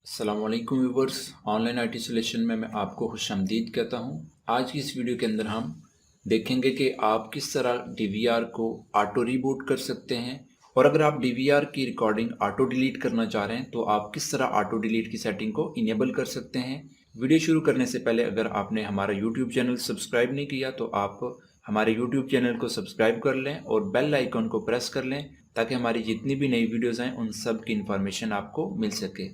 अस्सलाम वालेकुम viewers. Online IT solution में मैं आपको खुशामदीद कहता हूं। आज की इस वीडियो के अंदर हम देखेंगे कि आप किस तरह डीवीआर को ऑटो रीबूट कर सकते हैं, और अगर आप डीवीआर की रिकॉर्डिंग ऑटो डिलीट करना चाह रहे हैं तो आप किस तरह ऑटो डिलीट की सेटिंग को इनेबल कर सकते हैं। वीडियो शुरू करने से पहले अगर आपने हमारा यूट्यूब चैनल सब्सक्राइब नहीं किया तो आप हमारे यूट्यूब चैनल को सब्सक्राइब कर लें और बेल आइकन को प्रेस कर लें, ताकि हमारी जितनी भी नई वीडियोज़ आएँ उन सब की इन्फॉर्मेशन आपको मिल सके।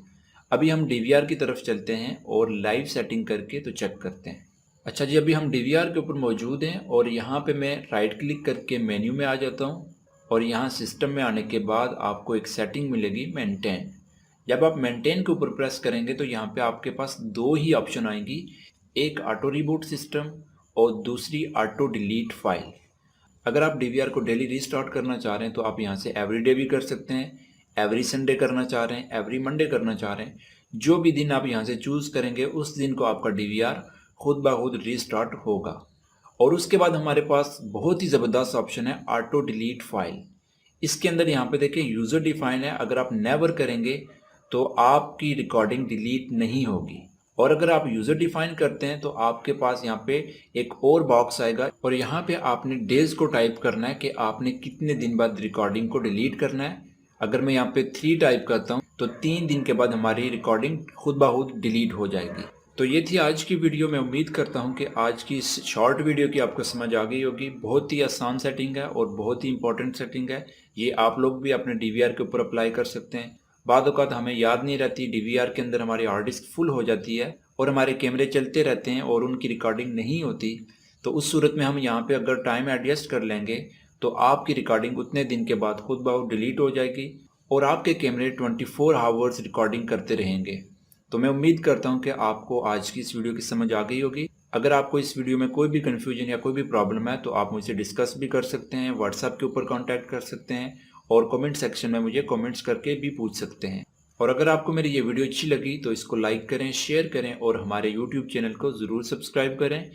अभी हम डीवीआर की तरफ चलते हैं और लाइव सेटिंग करके तो चेक करते हैं। अच्छा जी, अभी हम डीवीआर के ऊपर मौजूद हैं और यहाँ पे मैं राइट क्लिक करके मेन्यू में आ जाता हूँ और यहाँ सिस्टम में आने के बाद आपको एक सेटिंग मिलेगी मेंटेन। जब आप मेंटेन के ऊपर प्रेस करेंगे तो यहाँ पे आपके पास दो ही ऑप्शन आएंगी, एक ऑटो रिबूट सिस्टम और दूसरी ऑटो डिलीट फाइल। अगर आप डीवीआर को डेली रीस्टार्ट करना चाह रहे हैं तो आप यहाँ से एवरीडे भी कर सकते हैं, एवरी संडे करना चाह रहे हैं, एवरी मंडे करना चाह रहे हैं। जो भी दिन आप यहाँ से चूज़ करेंगे उस दिन को आपका डीवीआर खुद ब खुद रीस्टार्ट होगा। और उसके बाद हमारे पास बहुत ही ज़बरदस्त ऑप्शन है ऑटो डिलीट फाइल। इसके अंदर यहाँ पे देखिए यूज़र डिफाइन है, अगर आप नेवर करेंगे तो आपकी रिकॉर्डिंग डिलीट नहीं होगी। और अगर आप यूज़र डिफाइन करते हैं तो आपके पास यहाँ पे एक और बॉक्स आएगा और यहाँ पे आपने डेज को टाइप करना है कि आपने कितने दिन बाद रिकॉर्डिंग को डिलीट करना है। अगर मैं यहाँ पे 3 टाइप करता हूँ तो 3 दिन के बाद हमारी रिकॉर्डिंग खुद ब खुद डिलीट हो जाएगी। तो ये थी आज की वीडियो। मैं उम्मीद करता हूँ कि आज की इस शॉर्ट वीडियो की आपको समझ आ गई होगी। बहुत ही आसान सेटिंग है और बहुत ही इंपॉर्टेंट सेटिंग है। ये आप लोग भी अपने डीवीआर के ऊपर अप्लाई कर सकते हैं। बाद औक़ात हमें याद नहीं रहती, डीवीआर के अंदर हमारी हार्ड डिस्क फुल हो जाती है और हमारे कैमरे चलते रहते हैं और उनकी रिकॉर्डिंग नहीं होती। तो उस सूरत में हम यहाँ पे अगर टाइम एडजस्ट कर लेंगे तो आपकी रिकॉर्डिंग उतने दिन के बाद खुद ब खुद डिलीट हो जाएगी और आपके कैमरे 24 आवर्स रिकॉर्डिंग करते रहेंगे। तो मैं उम्मीद करता हूँ कि आपको आज की इस वीडियो की समझ आ गई होगी। अगर आपको इस वीडियो में कोई भी कन्फ्यूजन या कोई भी प्रॉब्लम है तो आप मुझसे डिस्कस भी कर सकते हैं, व्हाट्सएप के ऊपर कॉन्टैक्ट कर सकते हैं और कमेंट सेक्शन में मुझे कमेंट्स करके भी पूछ सकते हैं। और अगर आपको मेरी ये वीडियो अच्छी लगी तो इसको लाइक करें, शेयर करें और हमारे यूट्यूब चैनल को ज़रूर सब्सक्राइब करें।